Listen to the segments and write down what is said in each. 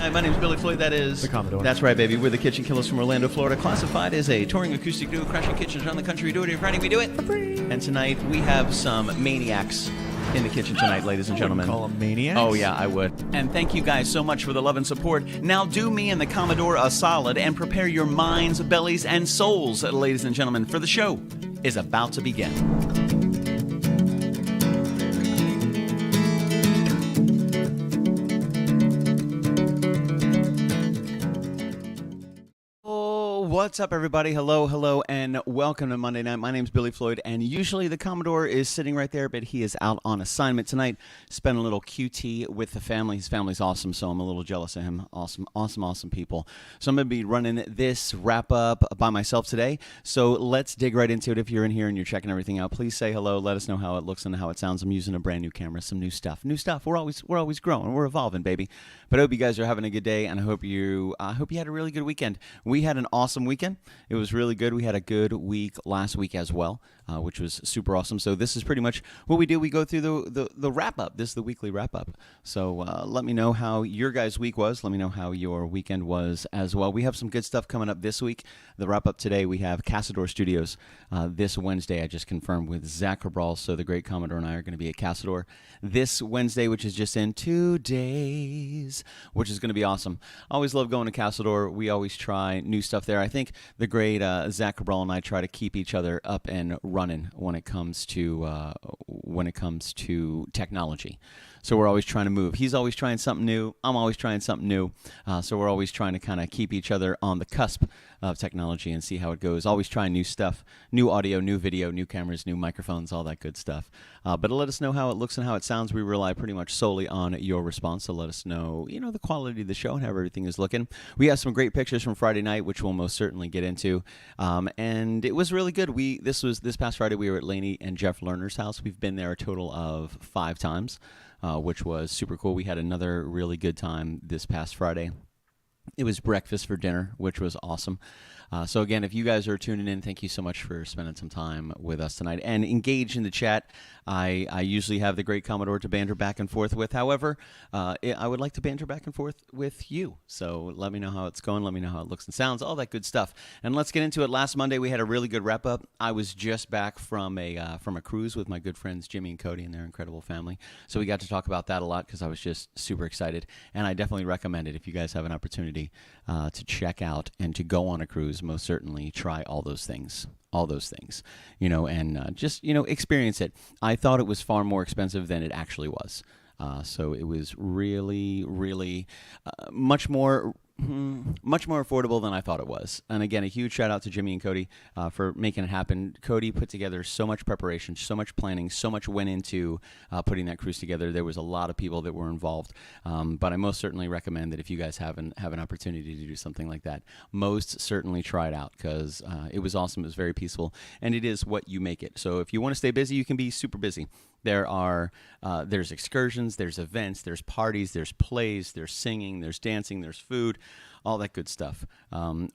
Hi, my name's Billy Floyd. That is the Commodore. That's right, baby. We're the KitchenKillaz from Orlando, Florida, classified as a touring acoustic duo, crashing kitchens around the country. We do it every Friday. We do it. And tonight we have some maniacs in the kitchen tonight, ladies and gentlemen. Call them maniacs? Oh, yeah, I would. And thank you guys so much for the love and support. Now do me and the Commodore a solid and prepare your minds, bellies, and souls, ladies and gentlemen, for the show is about to begin. What's up, everybody? Hello, and welcome to Monday Night. My name's Billy Floyd, and usually the Commodore is sitting right there, but he is out on assignment tonight. Spent a little QT with the family. His family's awesome, so I'm a little jealous of him. Awesome people. So I'm going to be running this wrap-up by myself today, so let's dig right into it. If you're in here and you're checking everything out, please say hello. Let us know how it looks and how it sounds. I'm using a brand new camera, some new stuff. We're always growing. We're evolving, baby. But I hope you guys are having a good day, and I hope you had a really good weekend. We had an awesome weekend. It was really good. We had a good week last week as well, which was super awesome. So this is pretty much what we do. We go through the wrap-up. This is the weekly wrap-up. So let me know how your guys' week was. Let me know how your weekend was as well. We have some good stuff coming up this week. The wrap-up today, we have Cassador Studios this Wednesday. I just confirmed with Zach Cabral. So the great Commodore and I are going to be at Cassador this Wednesday, which is just in 2 days, which is going to be awesome. I always love going to Cassador. We always try new stuff there. I think the great Zach Cabral and I try to keep each other up and running when it comes to technology. So we're always trying to move. He's always trying something new. I'm always trying something new. So we're always trying to kind of keep each other on the cusp of technology and see how it goes. Always trying new stuff, new audio, new video, new cameras, new microphones, all that good stuff. But let us know how it looks and how it sounds. We rely pretty much solely on your response. So let us know, the quality of the show and how everything is looking. We have some great pictures from Friday night, which we'll most certainly get into. And it was really good. This past Friday, we were at Lainey and Jeff Lerner's house. We've been there a total of 5 times. Which was super cool. We had another really good time this past Friday. It was breakfast for dinner, which was awesome. So again, if you guys are tuning in, thank you so much for spending some time with us tonight. And engage in the chat. I usually have the great Commodore to banter back and forth with. However, I would like to banter back and forth with you. So let me know how it's going. Let me know how it looks and sounds, all that good stuff. And let's get into it. Last Monday, we had a really good wrap-up. I was just back from a cruise with my good friends Jimmy and Cody and their incredible family. So we got to talk about that a lot because I was just super excited. And I definitely recommend it if you guys have an opportunity to check out and to go on a cruise. Most certainly try all those things, and just, experience it. I thought it was far more expensive than it actually was. So it was really, really much more affordable than I thought it was. And again, a huge shout out to Jimmy and Cody for making it happen. Cody put together so much preparation, so much planning, so much went into putting that cruise together. There was a lot of people that were involved. But I most certainly recommend that if you guys have an opportunity to do something like that, most certainly try it out because it was awesome. It was very peaceful. And it is what you make it. So if you want to stay busy, you can be super busy. There's excursions, there's events, there's parties, there's plays, there's singing, there's dancing, there's food, all that good stuff.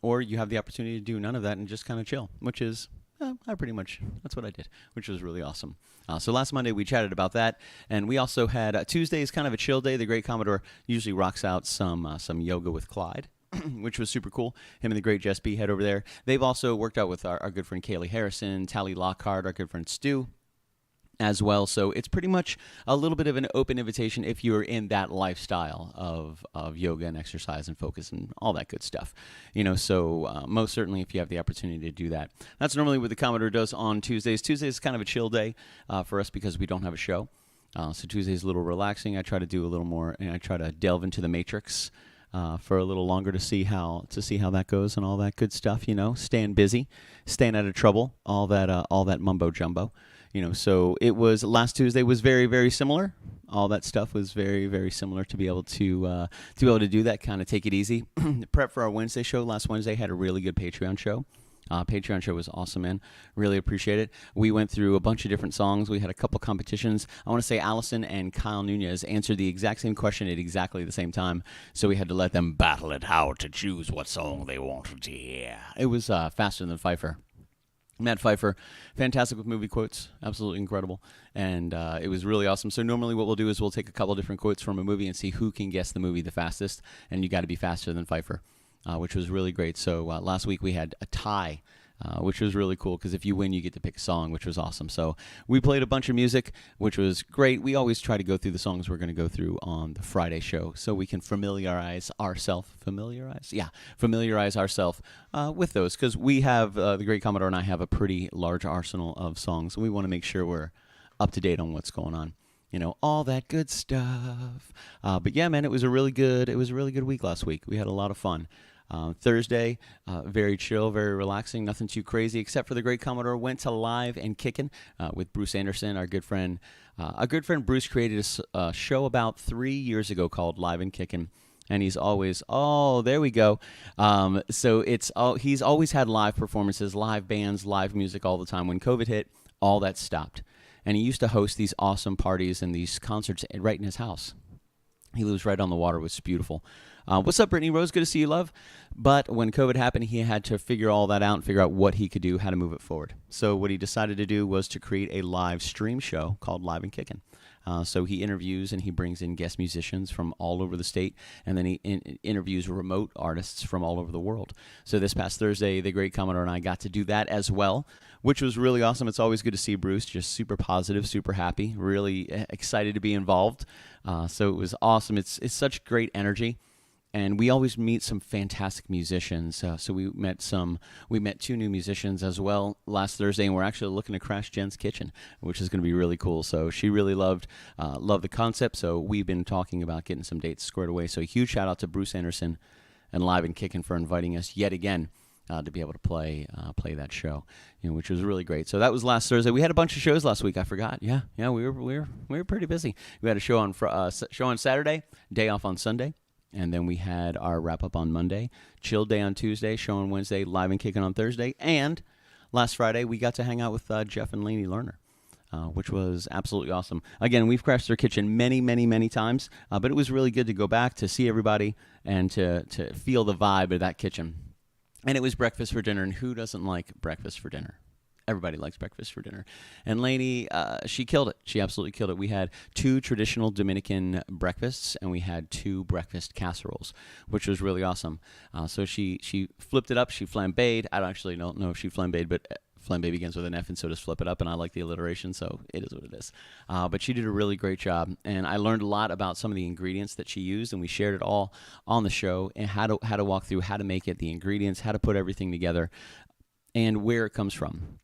Or you have the opportunity to do none of that and just kind of chill, which is, that's what I did, which was really awesome. So last Monday we chatted about that, and we also had Tuesday is kind of a chill day. The great Commodore usually rocks out some yoga with Clyde. Which was super cool. Him and the great Jess B head over there. They've also worked out with our good friend Kaylee Harrison, Tally Lockhart, our good friend Stu as well. So it's pretty much a little bit of an open invitation if you're in that lifestyle of yoga and exercise and focus and all that good stuff. So most certainly if you have the opportunity to do that. That's normally what the Commodore does on Tuesdays. Tuesdays is kind of a chill day for us because we don't have a show. So Tuesday is a little relaxing. I try to do a little more, and I try to delve into the Matrix for a little longer to see how that goes and all that good stuff. Staying busy, staying out of trouble, all that mumbo jumbo. So it was last Tuesday was very, very similar. All that stuff was very, very similar to be able to do that, kind of take it easy. The prep for our Wednesday show last Wednesday had a really good Patreon show. Patreon show was awesome, man. Really appreciate it. We went through a bunch of different songs. We had a couple competitions. I want to say Allison and Kyle Nunez answered the exact same question at exactly the same time, so we had to let them battle it out to choose what song they wanted to hear. It was faster than Pfeiffer. Matt Pfeiffer, fantastic with movie quotes, absolutely incredible, and it was really awesome. So normally what we'll do is we'll take a couple different quotes from a movie and see who can guess the movie the fastest, and you got to be faster than Pfeiffer, which was really great. So last week we had a tie, which was really cool because if you win, you get to pick a song, which was awesome. So we played a bunch of music, which was great. We always try to go through the songs we're going to go through on the Friday show so we can familiarize ourselves with those because we have, the Great Commodore and I have a pretty large arsenal of songs, and we want to make sure we're up to date on what's going on. You know, all that good stuff. But yeah, man, it was a really good week last week. We had a lot of fun. Thursday, very chill, very relaxing, nothing too crazy, except for the Great Commodore went to Live and Kickin' with Bruce Anderson, our good friend. Bruce created a show about 3 years ago called Live and Kickin'. And he's always, there we go. So he's always had live performances, live bands, live music all the time. When COVID hit, all that stopped. And he used to host these awesome parties and these concerts right in his house. He lives right on the water, which is beautiful. What's up, Brittany Rose? Good to see you, love. But when COVID happened, he had to figure all that out and figure out what he could do, how to move it forward. So what he decided to do was to create a live stream show called Live and Kickin'. So he interviews and he brings in guest musicians from all over the state, and then he interviews remote artists from all over the world. So this past Thursday, the Great Commodore and I got to do that as well, which was really awesome. It's always good to see Bruce, just super positive, super happy, really excited to be involved. So it was awesome. It's such great energy. And we always meet some fantastic musicians. So we met 2 new musicians as well last Thursday, and we're actually looking to crash Jen's kitchen, which is going to be really cool. So she really loved the concept. So we've been talking about getting some dates squared away. So a huge shout out to Bruce Anderson and Live and Kickin' for inviting us yet again to be able to play that show, which was really great. So that was last Thursday. We had a bunch of shows last week. I forgot. Yeah, we were pretty busy. We had a show on Saturday, day off on Sunday. And then we had our wrap-up on Monday, chill day on Tuesday, show on Wednesday, Live and Kickin' on Thursday. And last Friday, we got to hang out with Jeff and Lainey Lerner, which was absolutely awesome. Again, we've crashed their kitchen many, many, many times, but it was really good to go back to see everybody and to feel the vibe of that kitchen. And it was breakfast for dinner, and who doesn't like breakfast for dinner? Everybody likes breakfast for dinner. And Lainey, she killed it. She absolutely killed it. We had 2 traditional Dominican breakfasts, and we had 2 breakfast casseroles, which was really awesome. So she flipped it up. She flambéed. I don't know if she flambéed, but flambé begins with an F, and so does flip it up, and I like the alliteration, so it is what it is. But she did a really great job, and I learned a lot about some of the ingredients that she used, and we shared it all on the show, and how to walk through how to make it, the ingredients, how to put everything together, and where it comes from.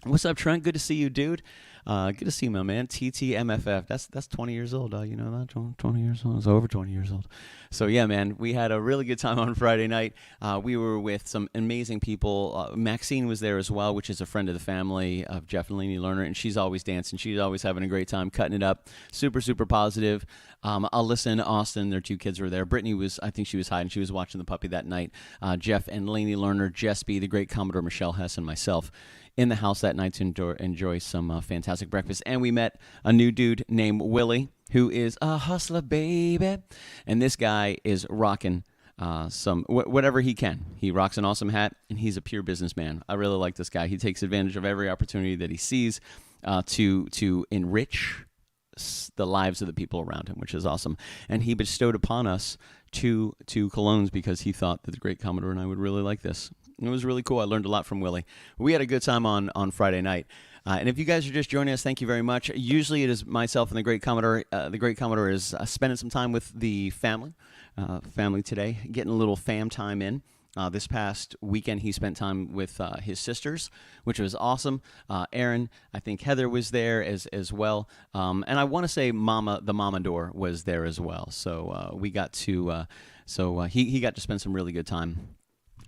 What's up, Trent? Good to see you, dude. Good to see you, my man. TTMFF. That's 20 years old. You know that? 20 years old. It's over 20 years old. So, yeah, man, we had a really good time on Friday night. We were with some amazing people. Maxine was there as well, which is a friend of the family of Jeff and Lainey Lerner, and she's always dancing. She's always having a great time, cutting it up. Super, super positive. Alyssa, Austin, their 2 kids were there. Brittany I think she was hiding. She was watching the puppy that night. Jeff and Lainey Lerner, Jespy, the Great Commodore, Michelle Hess, and myself in the house that night to enjoy some fantastic breakfast. And we met a new dude named Willie, who is a hustler, baby. And this guy is rocking whatever he can. He rocks an awesome hat, and he's a pure businessman. I really like this guy. He takes advantage of every opportunity that he sees to enrich the lives of the people around him, which is awesome. And he bestowed upon us two colognes because he thought that the Great Commodore and I would really like this. It was really cool. I learned a lot from Willie. We had a good time on Friday night. And if you guys are just joining us, thank you very much. Usually it is myself and the Great Commodore. The Great Commodore is spending some time with the family today, getting a little fam time in. This past weekend, he spent time with his sisters, which was awesome. Aaron, I think Heather was there as well. And I want to say the Mamador was there as well. So we got to, he got to spend some really good time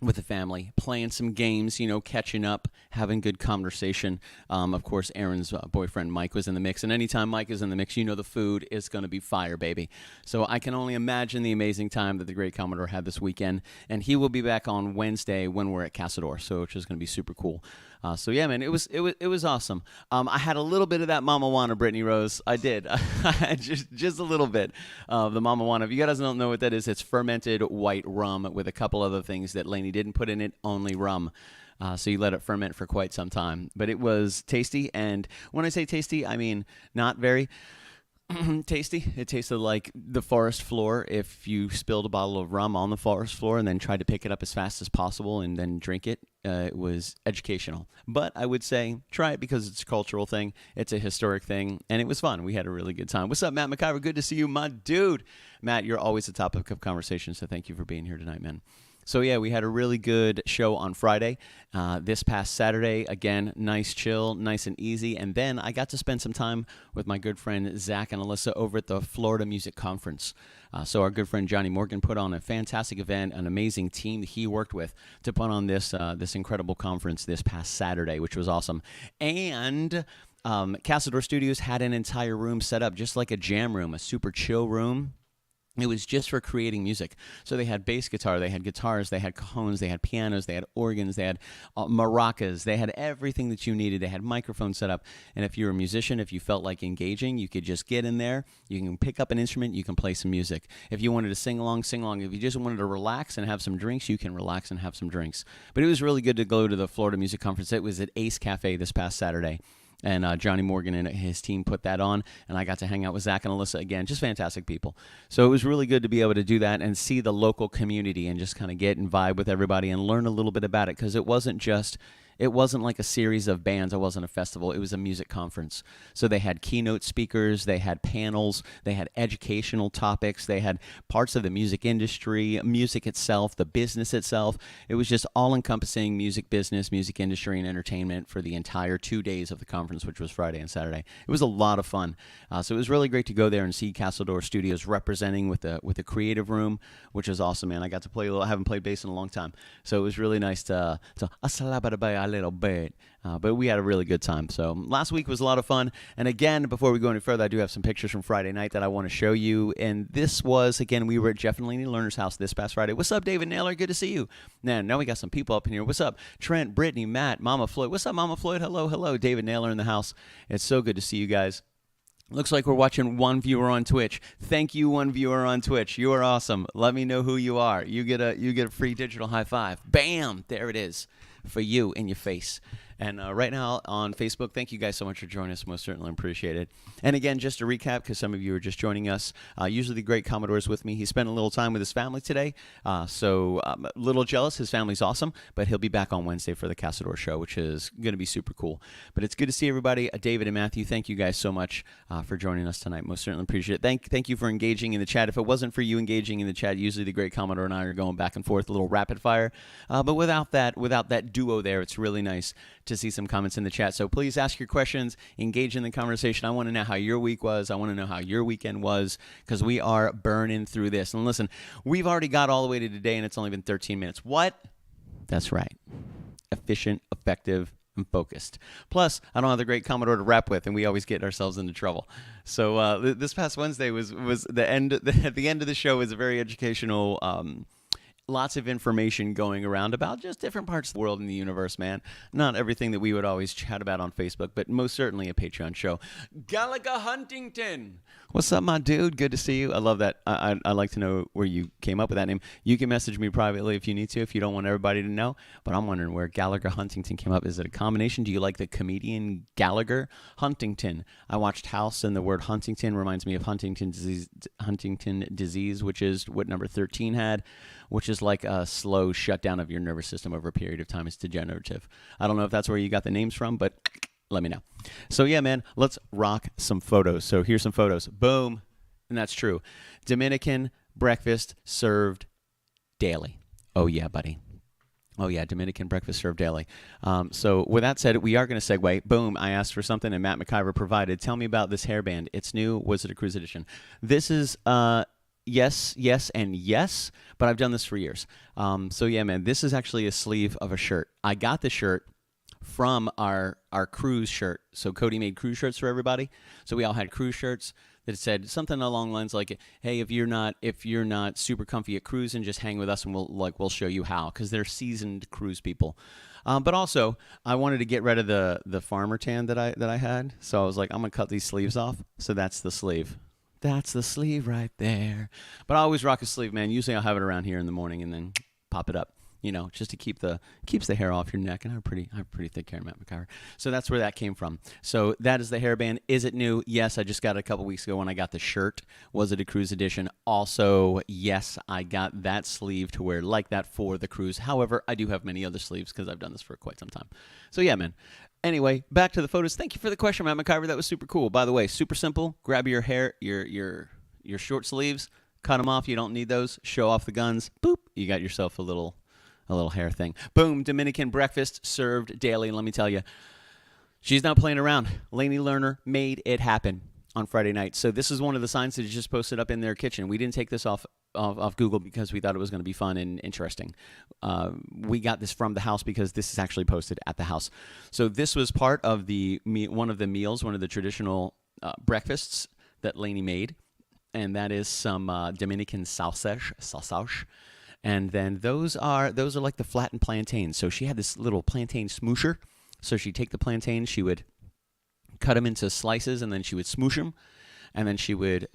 with the family, playing some games, catching up, having good conversation. Of course, Aaron's boyfriend, Mike, was in the mix. And anytime Mike is in the mix, the food is going to be fire, baby. So I can only imagine the amazing time that the Great Commodore had this weekend. And he will be back on Wednesday when we're at Casador, which is going to be super cool. So yeah, man, it was awesome. I had a little bit of that Mama Juana, Brittany Rose. I did, just a little bit of the Mama Juana. If you guys don't know what that is, it's fermented white rum with a couple other things that Lainey didn't put in it, only rum. So you let it ferment for quite some time. But it was tasty. And when I say tasty, I mean not very tasty. It tasted like the forest floor if you spilled a bottle of rum on the forest floor and then tried to pick it up as fast as possible and then drink it. It was educational. But I would say try it because it's a cultural thing. It's a historic thing. And it was fun. We had a really good time. What's up, Matt McIver? Good to see you, my dude. Matt, you're always the topic of conversation, so thank you for being here tonight, man. So, yeah, we had a really good show on Friday. This past Saturday, again, nice chill, nice and easy. And then I got to spend some time with my good friend Zach and Alyssa over at the Florida Music Conference. So our good friend Johnny Morgan put on a fantastic event, an amazing team that he worked with to put on this incredible conference this past Saturday, which was awesome. And Castledor Studios had an entire room set up, just like a jam room, a super chill room. It was just for creating music. So they had bass guitar, they had guitars, they had cajones, they had pianos, they had organs, they had maracas, they had everything that you needed. They had microphones set up. And if you're a musician, if you felt like engaging, you could just get in there. You can pick up an instrument, you can play some music. If you wanted to sing along, sing along. If you just wanted to relax and have some drinks, you can relax and have some drinks. But it was really good to go to the Florida Music Conference. It was at Ace Cafe this past Saturday. And Johnny Morgan and his team put that on, and I got to hang out with Zach and Alyssa again. Just fantastic people. So it was really good to be able to do that and see the local community and just kind of get and vibe with everybody and learn a little bit about it, because it wasn't like a series of bands. It wasn't a festival. It was a music conference. So they had keynote speakers. They had panels. They had educational topics. They had parts of the music industry, music itself, the business itself. It was just all-encompassing music business, music industry, and entertainment for the entire 2 days of the conference, which was Friday and Saturday. It was a lot of fun. So it was really great to go there and see Castledor Studios representing with the creative room, which is awesome, man. I got to play a little. I haven't played bass in a long time. So it was really nice to a little bit, but we had a really good time. So last week was a lot of fun. And again, before we go any further, I do have some pictures from Friday night that I want to show you. And this was, again, we were at Jeff and Lainey Lerner's house this past Friday. What's up, David Naylor? Good to see you. Now we got some people up in here. What's up, Trent, Brittany, Matt, Mama Floyd? What's up, Mama Floyd? Hello. David Naylor in the house. It's so good to see you guys. Looks like we're watching one viewer on Twitch. Thank you, one viewer on Twitch. You are awesome. Let me know who you are. You get a free digital high five. Bam! There it is for you in your face. And right now on Facebook, thank you guys so much for joining us. Most certainly appreciate it. And again, just to recap, because some of you are just joining us, usually the great Commodore is with me. He spent a little time with his family today, so I'm a little jealous. His family's awesome, but he'll be back on Wednesday for the Castledor show, which is going to be super cool. But it's good to see everybody. David and Matthew, thank you guys so much for joining us tonight. Most certainly appreciate it. Thank you for engaging in the chat. If it wasn't for you engaging in the chat, usually the great Commodore and I are going back and forth, a little rapid fire. But without that duo there, it's really nice to see some comments in the chat. So please ask your questions, engage in the conversation. I want to know how your week was. I want to know how your weekend was, because we are burning through this. And listen, we've already got all the way to today, and it's only been 13 minutes. What? That's right. Efficient, effective, and focused. Plus, I don't have the great Commodore to rap with, and we always get ourselves into trouble. So this past Wednesday was the end. At the end of the show was a very educational. Lots of information going around about just different parts of the world and the universe, man. Not everything that we would always chat about on Facebook, but most certainly a Patreon show. Gallagher Huntington. What's up, my dude? Good to see you. I love that. I'd like to know where you came up with that name. You can message me privately if you need to, if you don't want everybody to know. But I'm wondering where Gallagher Huntington came up. Is it a combination? Do you like the comedian Gallagher Huntington? I watched House, and the word Huntington reminds me of Huntington disease, which is what number 13 had, which is like a slow shutdown of your nervous system over a period of time. It's degenerative. I don't know if that's where you got the names from, but let me know. So yeah, man, let's rock some photos. So here's some photos. Boom. And that's true. Dominican breakfast served daily. Oh yeah, buddy. Oh yeah, Dominican breakfast served daily. So with that said, we are going to segue. Boom, I asked for something and Matt McIver provided. Tell me about this hairband. It's new. Was it a cruise edition? This is yes, and yes, but I've done this for years. So yeah, man, this is actually a sleeve of a shirt. I got the shirt from our cruise shirt. So Cody made cruise shirts for everybody. So we all had cruise shirts that said something along the lines like, "Hey, if you're not super comfy at cruising, just hang with us and we'll show you how," because they're seasoned cruise people. But also, I wanted to get rid of the farmer tan that I had. So I was like, I'm gonna cut these sleeves off. So that's the sleeve. That's the sleeve right there. But I always rock a sleeve, man. Usually I'll have it around here in the morning and then pop it up. just to keeps the hair off your neck. And I have pretty thick hair, Matt McIver. So that's where that came from. So that is the hairband. Is it new? Yes, I just got it a couple weeks ago when I got the shirt. Was it a cruise edition? Also, yes, I got that sleeve to wear like that for the cruise. However, I do have many other sleeves because I've done this for quite some time. So yeah, man. Anyway, back to the photos. Thank you for the question, Matt McIver. That was super cool. By the way, super simple. Grab your hair, your short sleeves, cut them off. You don't need those. Show off the guns. Boop. You got yourself a little hair thing. Boom. Dominican breakfast served daily. And let me tell you, she's not playing around. Lainey Lerner made it happen on Friday night. So this is one of the signs that she just posted up in their kitchen. We didn't take this off Google because we thought it was going to be fun and interesting. We got this from the house because this is actually posted at the house. So this was part of one of the meals, one of the traditional breakfasts that Lainey made, and that is some Dominican sausage. And then those are like the flattened plantains. So she had this little plantain smoosher. So she'd take the plantains, she would cut them into slices, and then she would smoosh them. And then she would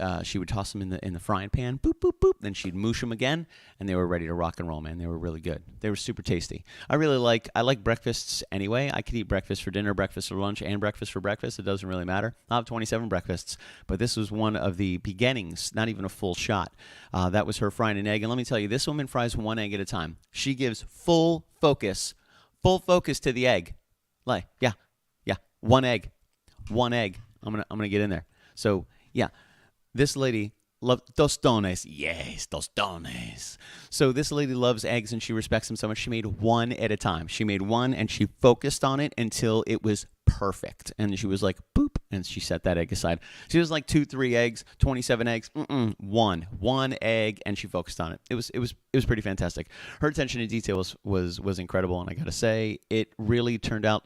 toss them in the frying pan, boop, boop, boop. Then she'd moosh them again, and they were ready to rock and roll, man. They were really good. They were super tasty. I like breakfasts anyway. I could eat breakfast for dinner, breakfast for lunch, and breakfast for breakfast. It doesn't really matter. I'll have 27 breakfasts, but this was one of the beginnings, not even a full shot. That was her frying an egg. And let me tell you, this woman fries one egg at a time. She gives full focus to the egg. Like, yeah, one egg. I'm gonna get in there. So. Yeah, this lady loves tostones. Yes, tostones. So this lady loves eggs, and she respects them so much. She made one at a time. She made one, and she focused on it until it was perfect. And she was like, boop, and she set that egg aside. She was like 2-3 eggs, 27 eggs. One egg, and she focused on it. It was pretty fantastic. Her attention to detail was incredible, and I gotta say, it really turned out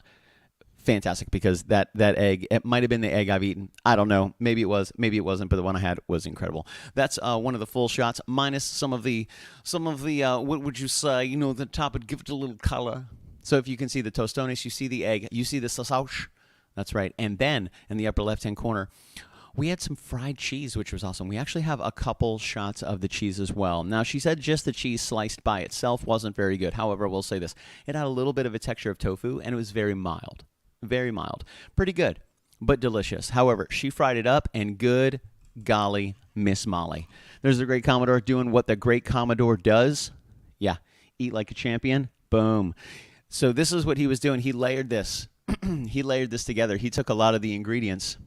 fantastic because that egg, it might have been the egg I've eaten. I don't know. Maybe it was. Maybe it wasn't. But the one I had was incredible. That's one of the full shots, minus some of the what would you say? The top would give it a little color. So if you can see the tostones, you see the egg, you see the sausage. That's right. And then in the upper left-hand corner, we had some fried cheese, which was awesome. We actually have a couple shots of the cheese as well. Now, she said just the cheese sliced by itself wasn't very good. However, we'll say this. It had a little bit of a texture of tofu, and it was very mild. Very mild. Pretty good, but delicious. However, she fried it up, and good golly, Miss Molly. There's the Great Commodore doing what the Great Commodore does. Yeah, eat like a champion. Boom. So this is what he was doing. He layered this. He layered this together. He took a lot of the ingredients.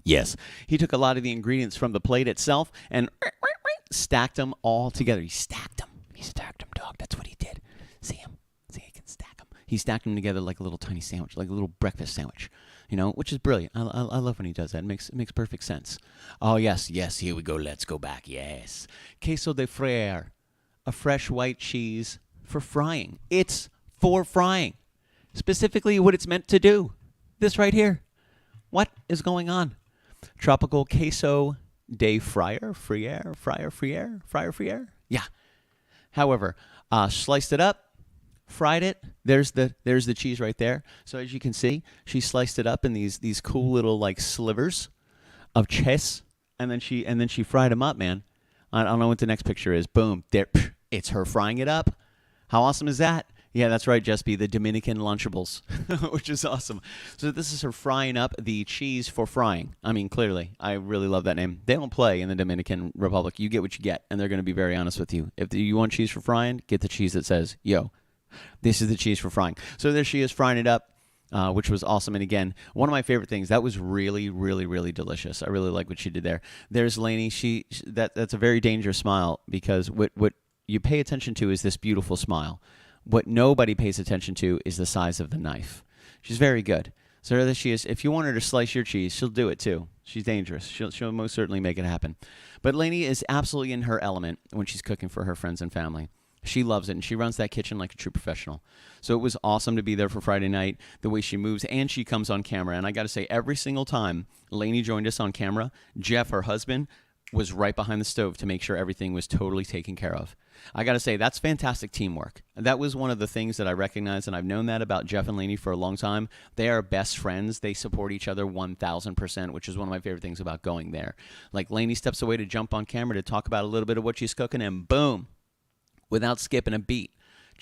Yes, he took a lot of the ingredients from the plate itself and stacked them all together. He stacked them. He stacked them, dog. That's what he did. See him? See, he can stack them. He stacked them together like a little tiny sandwich, like a little breakfast sandwich, which is brilliant. I love when he does that. It makes perfect sense. Oh, yes, here we go. Let's go back. Yes. Queso de frere, a fresh white cheese for frying. It's for frying. Specifically what it's meant to do. This right here. What is going on? Tropical queso de frere. Yeah. However, sliced it up. Fried it. There's the cheese right there. So as you can see, she sliced it up in these cool little like slivers of cheese, and then she fried them up, man. I don't know what the next picture is. Boom, there, it's her frying it up. How awesome is that? Yeah, that's right, Jespy, the Dominican Lunchables, which is awesome. So this is her frying up the cheese for frying. I mean, clearly, I really love that name. They don't play in the Dominican Republic. You get what you get, and they're going to be very honest with you. If you want cheese for frying, get the cheese that says, yo, this is the cheese for frying. So there she is frying it up, which was awesome. And again, one of my favorite things. That was really, really, really delicious. I really like what she did there. There's Lainey. That's a very dangerous smile because what you pay attention to is this beautiful smile. What nobody pays attention to is the size of the knife. She's very good. So there she is. If you want her to slice your cheese, she'll do it too. She's dangerous. She'll most certainly make it happen. But Lainey is absolutely in her element when she's cooking for her friends and family. She loves it, and she runs that kitchen like a true professional. So it was awesome to be there for Friday night, the way she moves, and she comes on camera. And I got to say, every single time Lainey joined us on camera, Jeff, her husband, was right behind the stove to make sure everything was totally taken care of. I got to say, that's fantastic teamwork. That was one of the things that I recognized, and I've known that about Jeff and Lainey for a long time. They are best friends. They support each other 1,000%, which is one of my favorite things about going there. Like, Lainey steps away to jump on camera to talk about a little bit of what she's cooking, and boom, without skipping a beat,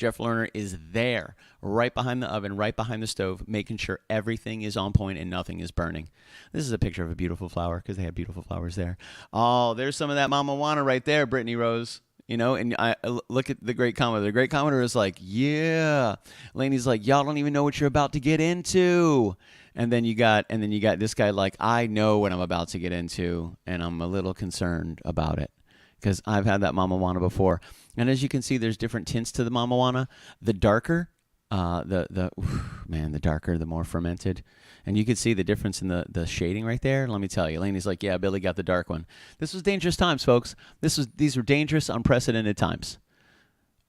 Jeff Lerner is there, right behind the oven, right behind the stove, making sure everything is on point and nothing is burning. This is a picture of a beautiful flower because they have beautiful flowers there. Oh, there's some of that Mama Juana right there, Brittany Rose. You know, and I look at the great commenter. The great commenter is like, yeah. Lainey's like, y'all don't even know what you're about to get into. And then you got this guy like, I know what I'm about to get into, and I'm a little concerned about it because I've had that Mama Juana before. And as you can see, there's different tints to the Mama Juana. The darker, the darker, the more fermented. And you can see the difference in the shading right there. Let me tell you, Lainey's like, yeah, Billy got the dark one. This was dangerous times, folks. These were dangerous, unprecedented times.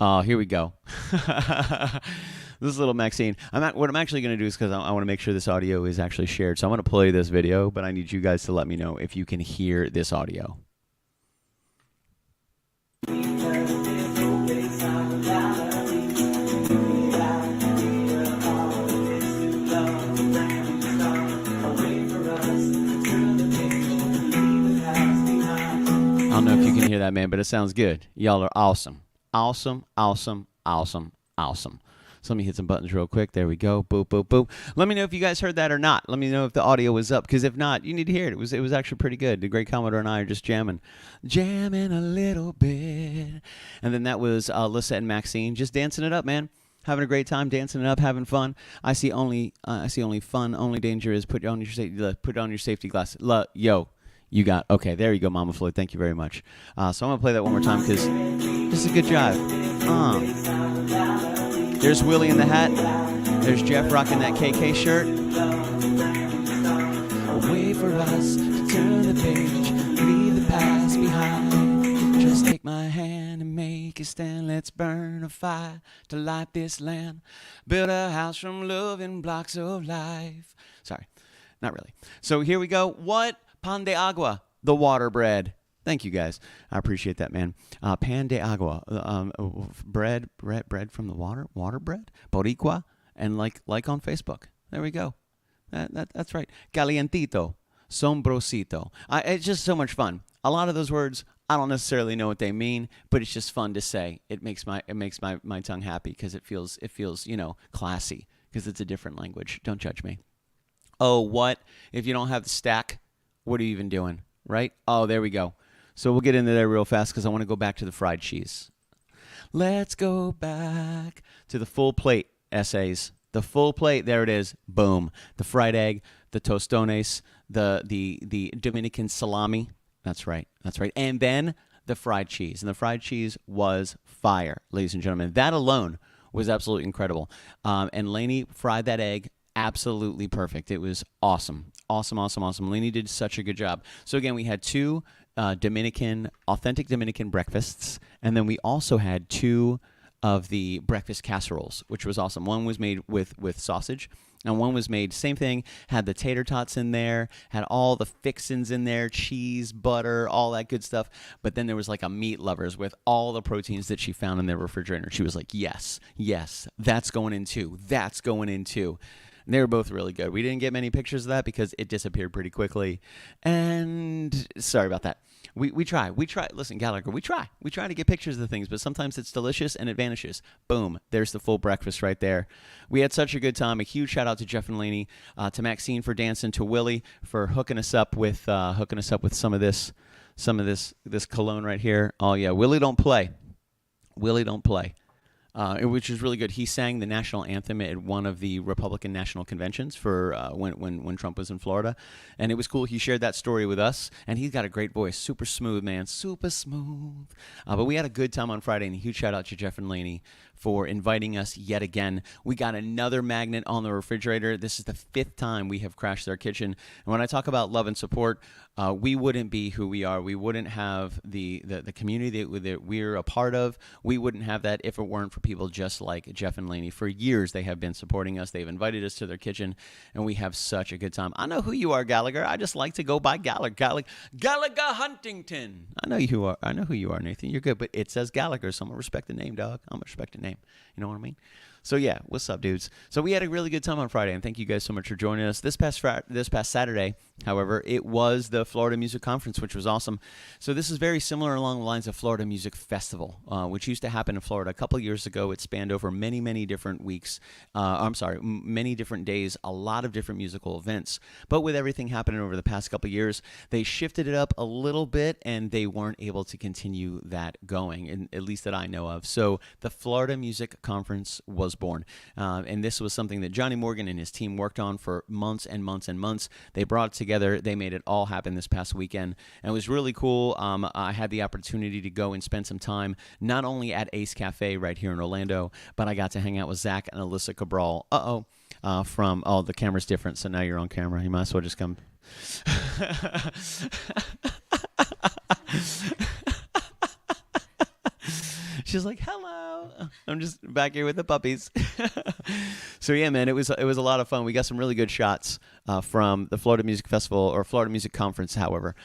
Oh, here we go. This is little Maxine. What I'm actually going to do is because I want to make sure this audio is actually shared. So I'm going to play this video, but I need you guys to let me know if you can hear this audio. I don't know if you can hear that, man, but it sounds good. Y'all are awesome. Awesome, awesome, awesome, awesome. So let me hit some buttons real quick. There we go. Boop, boop, boop. Let me know if you guys heard that or not. Let me know if the audio was up, because if not, you need to hear it. It was actually pretty good. The great Commodore and I are just jamming a little bit. And then that was Lissa and Maxine just dancing it up, man. Having a great time, dancing it up, having fun. I see only fun. Only danger is put on your safety glasses. Yo. You got, okay, there you go, Mama Floyd. Thank you very much. So I'm going to play that one more time because this is a good jive. There's Willie in the hat. There's Jeff rocking that KK shirt. Wait for us to turn the page, leave the past behind. Just take my hand and make a stand. Let's burn a fire to light this land. Build a house from loving blocks of life. Sorry, not really. So here we go. What? Pan de agua, the water bread. Thank you, guys. I appreciate that, man. Pan de agua, bread from the water bread, boricua, and like on Facebook. There we go. That's right. Calientito, sombrosito. It's just so much fun. A lot of those words, I don't necessarily know what they mean, but it's just fun to say. It makes my tongue happy because it feels classy because it's a different language. Don't judge me. Oh, what if you don't have the stack? What are you even doing, right? Oh, there we go. So we'll get into there real fast because I want to go back to the fried cheese. Let's go back to the full plate essays. The full plate, there it is. Boom. The fried egg, the tostones, the Dominican salami. That's right. And then the fried cheese. And the fried cheese was fire, ladies and gentlemen. That alone was absolutely incredible. And Lainey fried that egg absolutely perfect. It was awesome. Awesome. Lainey did such a good job. So again, we had two authentic Dominican breakfasts, and then we also had two of the breakfast casseroles, which was awesome. One was made with sausage, and one was made, same thing, had the tater tots in there, had all the fixins in there, cheese, butter, all that good stuff. But then there was like a meat lovers with all the proteins that she found in their refrigerator. She was like, yes, that's going in too. And they were both really good. We didn't get many pictures of that because it disappeared pretty quickly. And sorry about that. We try. Listen, Gallagher, we try to get pictures of the things, but sometimes it's delicious and it vanishes. Boom. There's the full breakfast right there. We had such a good time. A huge shout out to Jeff and Lainey, to Maxine for dancing, to Willie for hooking us up with some of this cologne right here. Oh yeah, Willie don't play. Which is really good. He sang the national anthem at one of the Republican national conventions for when Trump was in Florida, and it was cool. He shared that story with us, and he's got a great voice, super smooth, man, super smooth. But we had a good time on Friday, and a huge shout out to Jeff and Lainey for inviting us yet again. We got another magnet on the refrigerator. This is the 5th time we have crashed their kitchen. And when I talk about love and support, we wouldn't be who we are. We wouldn't have the community that we're a part of. We wouldn't have that if it weren't for people just like Jeff and Lainey. For years, they have been supporting us. They've invited us to their kitchen, and we have such a good time. I know who you are, Gallagher. I just like to go by Gallagher Huntington. I know who you are, Nathan. You're good, but it says Gallagher, so I'm going to respect the name, dog. I'm going to respect the name. You know what I mean? So yeah, what's up, dudes? So we had a really good time on Friday, and thank you guys so much for joining us. This past Saturday, however, it was the Florida Music Conference, which was awesome. So this is very similar along the lines of Florida Music Festival, which used to happen in Florida a couple years ago. It spanned over many different weeks. Many different days, a lot of different musical events. But with everything happening over the past couple years, they shifted it up a little bit, and they weren't able to continue that going, at least that I know of. So the Florida Music Conference was born, and this was something that Johnny Morgan and his team worked on for months and months and months. They brought it together. They made it all happen this past weekend, and it was really cool. I had the opportunity to go and spend some time not only at Ace Cafe right here in Orlando, but I got to hang out with Zach and Alyssa Cabral. The camera's different, so now you're on camera. You might as well just come. She's like, hello. I'm just back here with the puppies. So yeah, man, it was a lot of fun. We got some really good shots from the Florida Music Festival, or Florida Music Conference, however,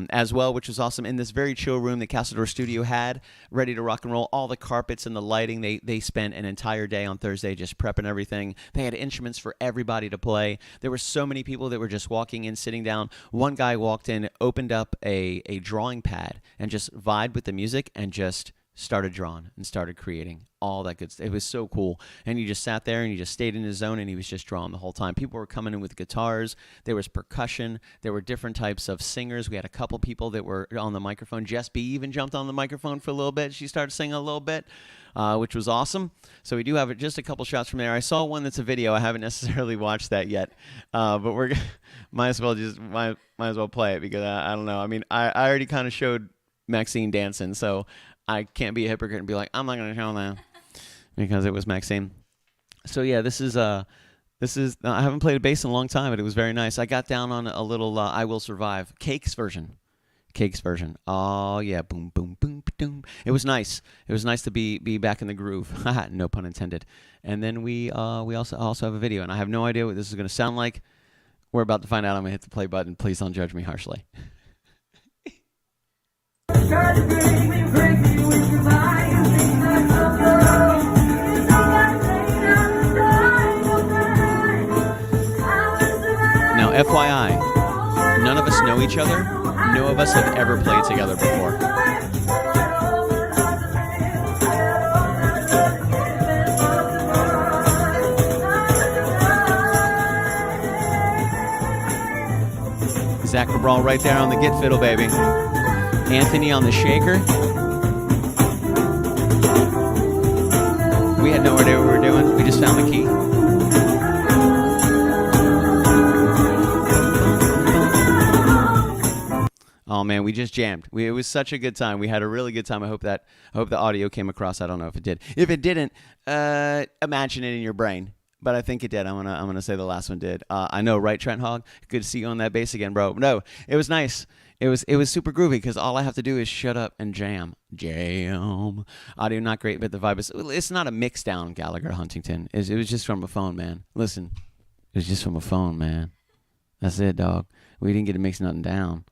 as well, which was awesome. In this very chill room that Castledor Studio had, ready to rock and roll. All the carpets and the lighting, they spent an entire day on Thursday just prepping everything. They had instruments for everybody to play. There were so many people that were just walking in, sitting down. One guy walked in, opened up a drawing pad, and just vibed with the music and just started drawing and started creating all that good stuff. It was so cool. And he just sat there and he just stayed in his zone, and he was just drawing the whole time. People were coming in with guitars. There was percussion. There were different types of singers. We had a couple people that were on the microphone. Jess B even jumped on the microphone for a little bit. She started singing a little bit, which was awesome. So we do have just a couple shots from there. I saw one that's a video. I haven't necessarily watched that yet, but we're might as well play it, because I don't know. I mean, I already kind of showed Maxine dancing, so I can't be a hypocrite and be like, I'm not going to show that, because it was Maxine. So yeah, this is I haven't played a bass in a long time, but it was very nice. I got down on a little I Will Survive Cake's version. Oh yeah, boom boom boom boom. It was nice. It was nice to be back in the groove. No pun intended. And then we also have a video, and I have no idea what this is going to sound like. We're about to find out. I'm going to hit the play button. Please don't judge me harshly. Now, FYI, none of us know each other. No of us have ever played together before. Zach Cabral right there on the git fiddle, baby. Anthony on the shaker. We had no idea what we were doing. We just found the key. Oh man, we just jammed. It was such a good time. We had a really good time. I hope the audio came across. I don't know if it did. If it didn't, imagine it in your brain. But I think it did. I'm gonna say the last one did. I know, right, Trent Hogg? Good to see you on that bass again, bro. No, it was nice. It was super groovy, because all I have to do is shut up and jam. Audio not great, but the vibe is. It's not a mix down, Gallagher Huntington. It was just from a phone, man. Listen, it was just from a phone, man. That's it, dog. We didn't get to mix nothing down.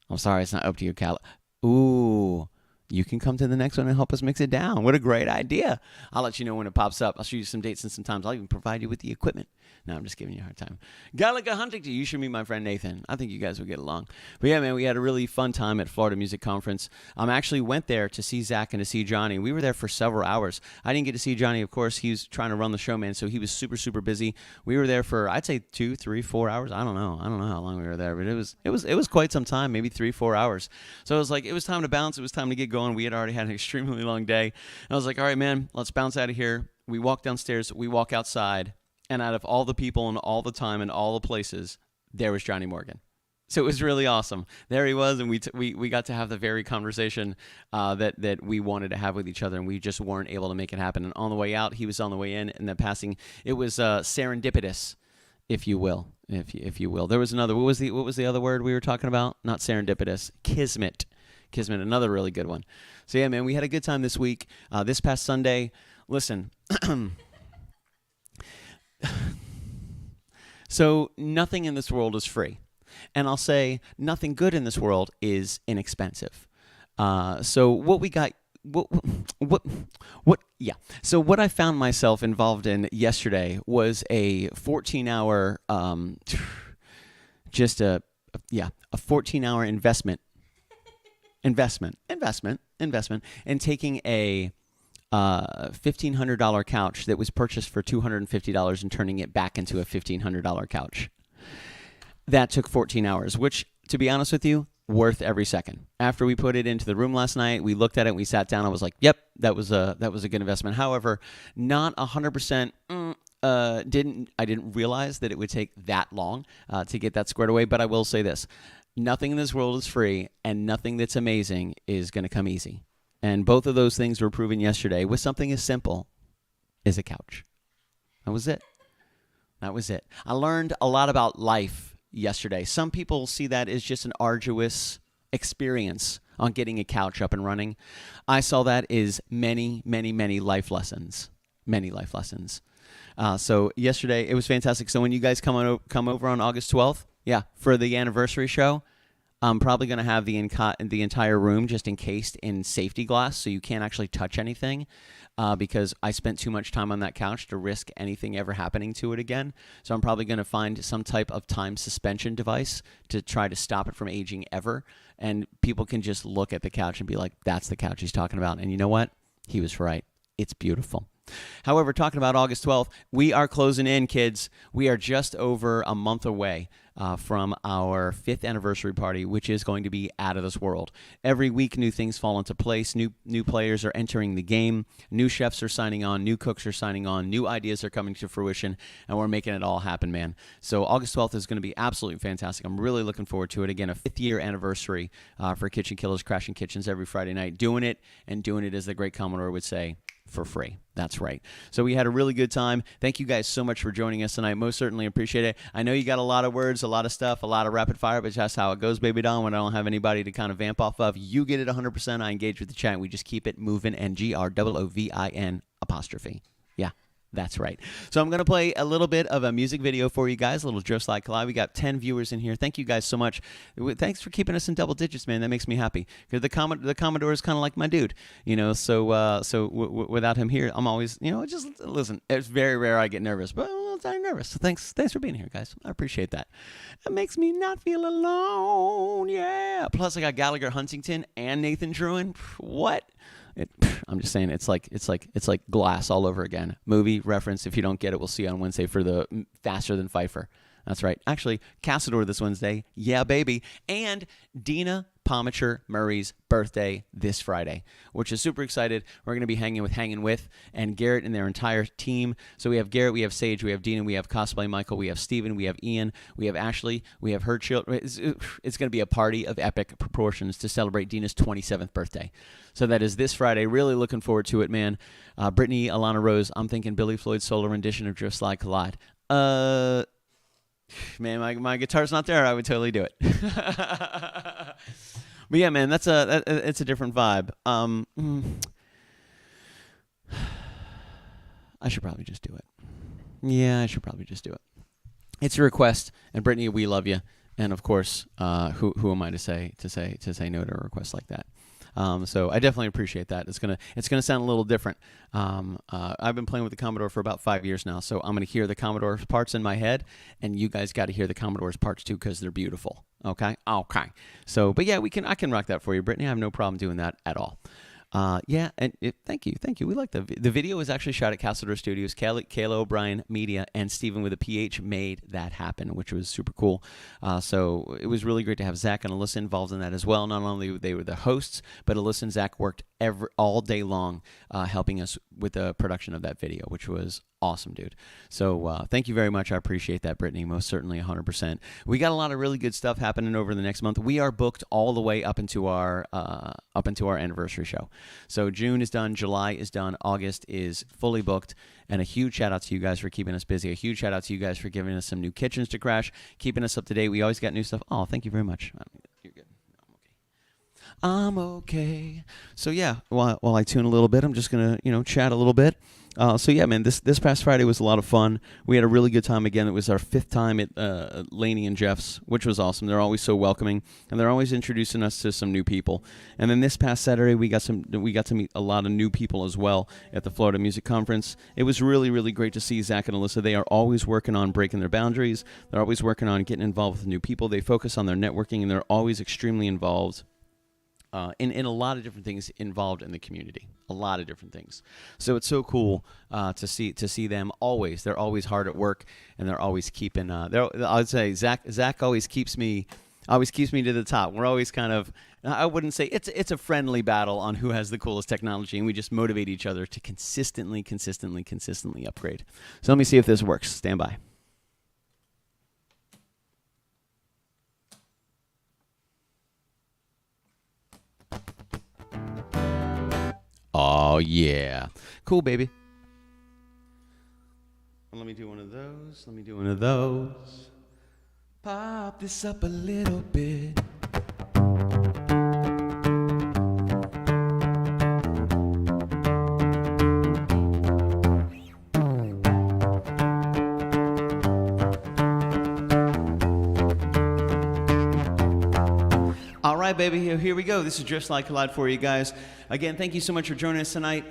I'm sorry, it's not up to you, Cal. Ooh. You can come to the next one and help us mix it down. What a great idea. I'll let you know when it pops up. I'll show you some dates and some times. I'll even provide you with the equipment. No, I'm just giving you a hard time. Gallagher Huntington, you should meet my friend Nathan. I think you guys will get along. But yeah, man, we had a really fun time at Florida Music Conference. I actually went there to see Zach and to see Johnny. We were there for several hours. I didn't get to see Johnny, of course. He was trying to run the show, man, so he was super, super busy. We were there for, I'd say 2, 3, 4 hours. I don't know how long we were there, but it was quite some time, maybe 3, 4 hours. So it was like, it was time to bounce. It was time to get going. We had already had an extremely long day. And I was like, all right, man, let's bounce out of here. We walk downstairs. We walk outside. And out of all the people and all the time and all the places, there was Johnny Morgan. So it was really awesome. There he was, and we got to have the very conversation that we wanted to have with each other, and we just weren't able to make it happen. And on the way out, he was on the way in, and the passing, it was serendipitous, if you will. If you will. There was another. What was the other word we were talking about? Not serendipitous. Kismet, another really good one. So yeah, man, we had a good time this week. This past Sunday, listen. So nothing in this world is free. And I'll say nothing good in this world is inexpensive. So what we got what, yeah. So what I found myself involved in yesterday was a 14-hour, just a 14-hour investment, and taking a $1,500 couch that was purchased for $250 and turning it back into a $1,500 couch. That took 14 hours, which, to be honest with you, worth every second. After we put it into the room last night, we looked at it, we sat down, I was like, yep, that was a good investment. However, not 100%. I didn't realize that it would take that long to get that squared away, but I will say this. Nothing in this world is free, and nothing that's amazing is going to come easy. And both of those things were proven yesterday with something as simple as a couch. That was it. I learned a lot about life yesterday. Some people see that as just an arduous experience on getting a couch up and running. I saw that as many, many, many life lessons. Many life lessons. So yesterday, it was fantastic. So when you guys come over on August 12th, for the anniversary show, I'm probably going to have the entire room just encased in safety glass so you can't actually touch anything because I spent too much time on that couch to risk anything ever happening to it again. So I'm probably going to find some type of time suspension device to try to stop it from aging ever. And people can just look at the couch and be like, that's the couch he's talking about. And you know what? He was right. It's beautiful. However, talking about August 12th, we are closing in, kids. We are just over a month away from our 5th anniversary party, which is going to be out of this world. Every week, new things fall into place. New players are entering the game. New chefs are signing on. New cooks are signing on. New ideas are coming to fruition, and we're making it all happen, man. So August 12th is going to be absolutely fantastic. I'm really looking forward to it. Again, a 5th-year anniversary for Kitchen Killaz, Crashing Kitchens every Friday night. Doing it, as the great Commodore would say, for free. That's right. So we had a really good time. Thank you guys so much for joining us tonight. Most certainly appreciate it. I know you got a lot of words, a lot of stuff, a lot of rapid fire, but that's how it goes, baby doll. When I don't have anybody to kind of vamp off of, you get it 100%. I engage with the chat. We just keep it moving, and GROOVIN apostrophe. Yeah. That's right. So I'm going to play a little bit of a music video for you guys, a little Just Like Collide. We got 10 viewers in here. Thank you guys so much. Thanks for keeping us in double digits, man. That makes me happy because the Commodore is kind of like my dude, so without him here, I'm always, just listen. It's very rare I get nervous, but I'm a little tiny nervous. So thanks for being here, guys. I appreciate that. It makes me not feel alone. Yeah. Plus, I got Gallagher Huntington and Nathan Druin. What? I'm just saying, it's like Glass all over again. Movie reference. If you don't get it, we'll see you on Wednesday for the Faster Than Pfeiffer. That's right. Actually, Cassador this Wednesday. Yeah, baby. And Dina Pomacher Murray's birthday this Friday, which is super excited. We're going to be hanging with, and Garrett and their entire team. So we have Garrett, we have Sage, we have Dina, we have Cosplay Michael, we have Steven, we have Ian, we have Ashley, we have her children. It's going to be a party of epic proportions to celebrate Dina's 27th birthday. So that is this Friday. Really looking forward to it, man. Brittany, Alana Rose, I'm thinking Billy Floyd's solo rendition of Just Like Collide. Man, my guitar's not there. I would totally do it. But yeah, man, it's a different vibe. I should probably just do it. Yeah, I should probably just do it. It's a request, and Brittany, we love you. And of course, who am I to say no to a request like that? So I definitely appreciate that. It's gonna sound a little different. I've been playing with the Commodore for about 5 years now, so I'm gonna hear the Commodore's parts in my head, and you guys got to hear the Commodore's parts too because they're beautiful. Okay. So, but yeah, I can rock that for you, Brittany. I have no problem doing that at all. Yeah, and thank you. We like the video was actually shot at Cassador Studios. Kayla O'Brien Media and Steven with a PH made that happen, which was super cool. So it was really great to have Zach and Alyssa involved in that as well. Not only they were the hosts, but Alyssa and Zach worked all day long helping us with the production of that video, which was awesome, dude. So thank you very much. I appreciate that, Brittany. Most certainly 100%. We got a lot of really good stuff happening over the next month. We are booked all the way up into our anniversary show. So June is done, July is done, August is fully booked, and a huge shout out to you guys for keeping us busy. A huge shout out to you guys for giving us some new kitchens to crash, keeping us up to date. We always got new stuff. Oh, thank you very much. You're good. I'm okay. So yeah, while I tune a little bit, I'm just gonna chat a little bit. So yeah, man, this past Friday was a lot of fun. We had a really good time again. It was our 5th time at Laney and Jeff's, which was awesome. They're always so welcoming, and they're always introducing us to some new people. And then this past Saturday, we got to meet a lot of new people as well at the Florida Music Conference. It was really, really great to see Zach and Alyssa. They are always working on breaking their boundaries. They're always working on getting involved with new people. They focus on their networking, and they're always extremely involved in a lot of different things involved in the community, a lot of different things. So it's so cool to see them always. They're always hard at work, and they're always keeping. I'd say Zach always keeps me to the top. We're always kind of. I wouldn't say it's a friendly battle on who has the coolest technology, and we just motivate each other to consistently upgrade. So let me see if this works. Stand by. Oh, yeah. Cool, baby. Let me do one of those. Pop this up a little bit. All right, baby, here we go. This is Drift Slide Collide for you guys. Again, thank you so much for joining us tonight.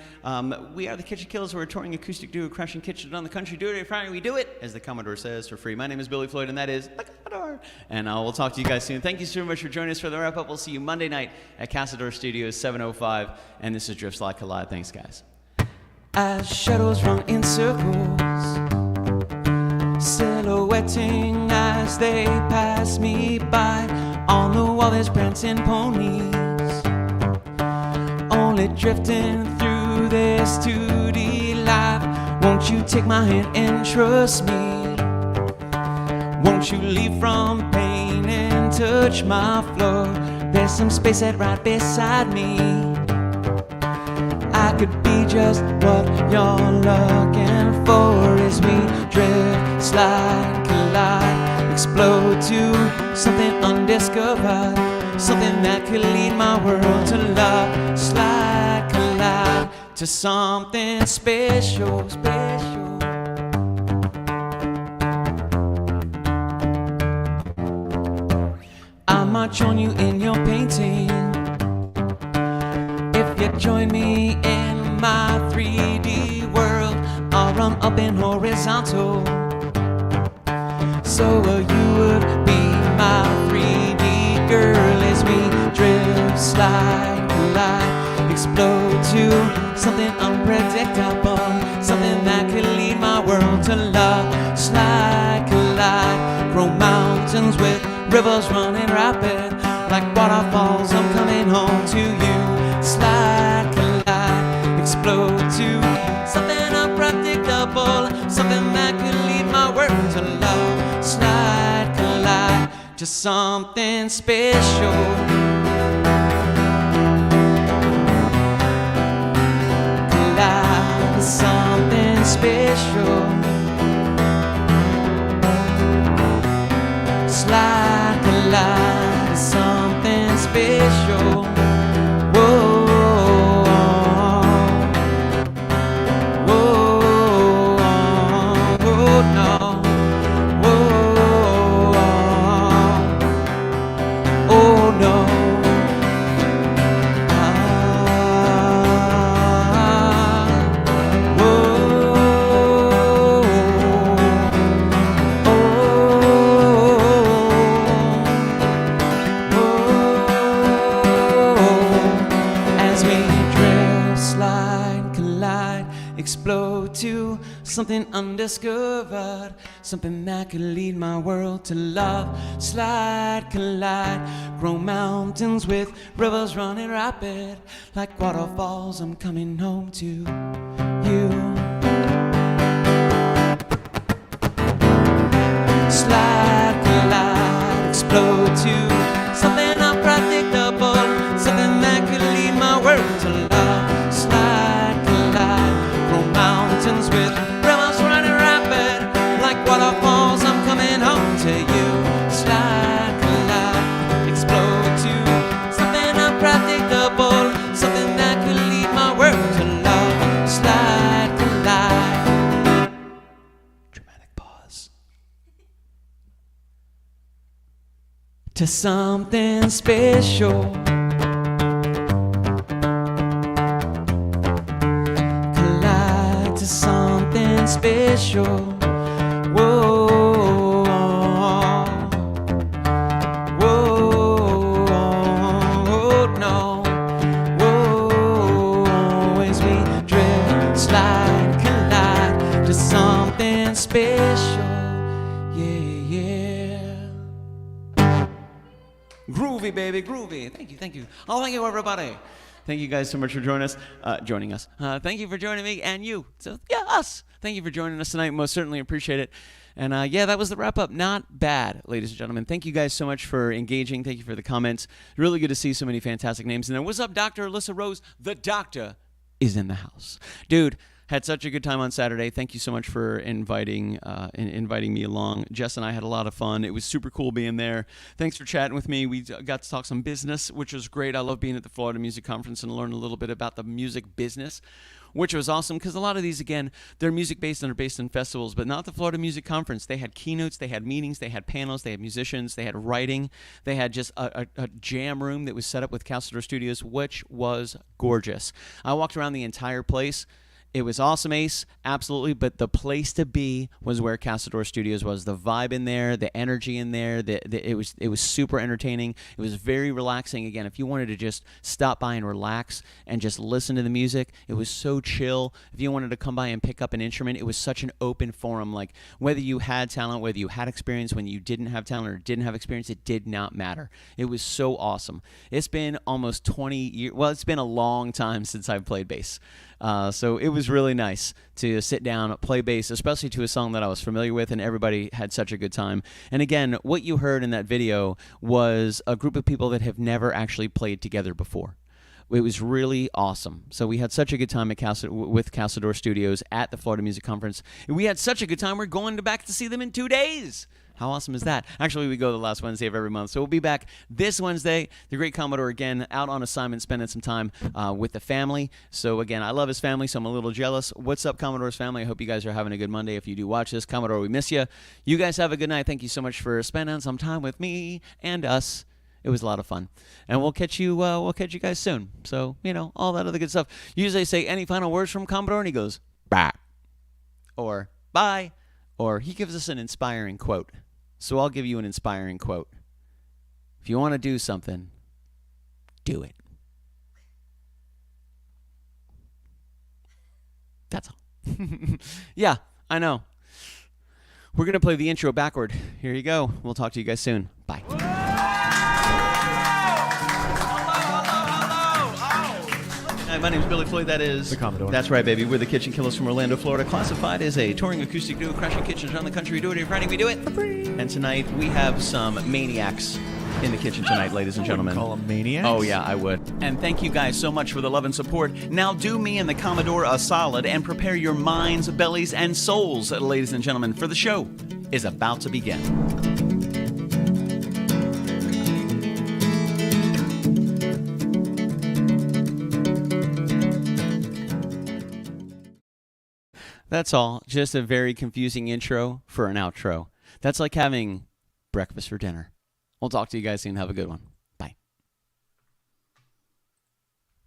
We are the KitchenKillaz. We're a touring acoustic duo crashing kitchens on the country. Do it every Friday. We do it, as the Commodore says, for free. My name is Billy Floyd, and that is the Commodore. And we'll talk to you guys soon. Thank you so much for joining us for the wrap-up. We'll see you Monday night at Casador Studios, 7:05. And this is Drift Slide Collide. Thanks, guys. As shadows run in circles, silhouetting as they pass me by. On the wall there's prancing ponies, only drifting through this 2D life. Won't you take my hand and trust me? Won't you leave from pain and touch my floor? There's some space right beside me. I could be just what you're looking for as we drift, slide, collide, explode to something undiscovered, something that could lead my world to love. Slide, collide to something special, special. I might join you in your painting if you join me in my 3D world. I'll run up in horizontal, so you would be my 3D girl as we drift, slide, collide, explode to something unpredictable, something that could lead my world to love. Slide, collide, grow mountains with rivers running rapid, like waterfalls. I'm coming home to you. Slide, collide, explode to something unpredictable, something that could lead my world to love. Slide, collide, just something special. Collide with something special. Slide, collide with something special. Whoa. Explode to something undiscovered, something that could lead my world to love. Slide, collide, grow mountains with rivers running rapid, like waterfalls. I'm coming home to you. Slide, collide, explode to something unpredictable, something that could lead my world to love. Slide, collide, grow mountains with rivers running rapid, like waterfalls. I'm coming home to you. Slide, collide, explode to something unpredictable. to something special. Collide to something special. Whoa, whoa, no. Whoa, as we drift, slide, collide to something special. Groovy, baby, groovy. Thank you. Oh, thank you, everybody. Thank you guys so much for joining us. Thank you for joining me and you. So, yeah, us. Thank you for joining us tonight. Most certainly appreciate it. And, yeah, that was the wrap-up. Not bad, ladies and gentlemen. Thank you guys so much for engaging. Thank you for the comments. Really good to see so many fantastic names. And then, what's up, Dr. Alyssa Rose? The doctor is in the house. Dude. Had such a good time on Saturday. Thank you so much for inviting me along. Jess and I had a lot of fun. It was super cool being there. Thanks for chatting with me. We got to talk some business, which was great. I love being at the Florida Music Conference and learn a little bit about the music business, which was awesome because a lot of these, again, they're music-based and are based in festivals, but not the Florida Music Conference. They had keynotes, they had meetings, they had panels, they had musicians, they had writing, they had just a jam room that was set up with Castledor Studios, which was gorgeous. I walked around the entire place. It was awesome, Ace, absolutely, but the place to be was where Castledor Studios was. The vibe in there, the energy in there, it was super entertaining. It was very relaxing. Again, if you wanted to just stop by and relax and just listen to the music, it was so chill. If you wanted to come by and pick up an instrument, it was such an open forum. Like, whether you had talent, whether you had experience, when you didn't have talent or didn't have experience, it did not matter. It was so awesome. It's been almost 20 years. Well, it's been a long time since I've played bass. So it was really nice to sit down, play bass, especially to a song that I was familiar with, and everybody had such a good time. And again, what you heard in that video was a group of people that have never actually played together before. It was really awesome. So we had such a good time at with Castledor Studios at the Florida Music Conference. We had such a good time, we're going back to see them in 2 days. How awesome is that? Actually, we go the last Wednesday of every month. So we'll be back this Wednesday. The great Commodore, again, out on assignment, spending some time with the family. So, again, I love his family, so I'm a little jealous. What's up, Commodore's family? I hope you guys are having a good Monday. If you do watch this, Commodore, we miss you. You guys have a good night. Thank you so much for spending some time with me and us. It was a lot of fun. And we'll catch you guys soon. So, all that other good stuff. Usually I say, any final words from Commodore? And he goes, bah. Or, bye. Or he gives us an inspiring quote. So I'll give you an inspiring quote. If you want to do something, do it. That's all. Yeah, I know. We're going to play the intro backward. Here you go. We'll talk to you guys soon. Bye. Hi, my name's Billy Floyd. That is the Commodore. That's right, baby. We're the KitchenKillaz from Orlando, Florida. Classified as a touring acoustic duo, crashing kitchens around the country. We do it every Friday. We do it. And tonight we have some maniacs in the kitchen tonight, ladies and gentlemen. Call them maniacs? Oh yeah, I would. And thank you guys so much for the love and support. Now do me and the Commodore a solid and prepare your minds, bellies, and souls, ladies and gentlemen, for the show is about to begin. That's all. Just a very confusing intro for an outro. That's like having breakfast for dinner. We'll talk to you guys soon. Have a good one.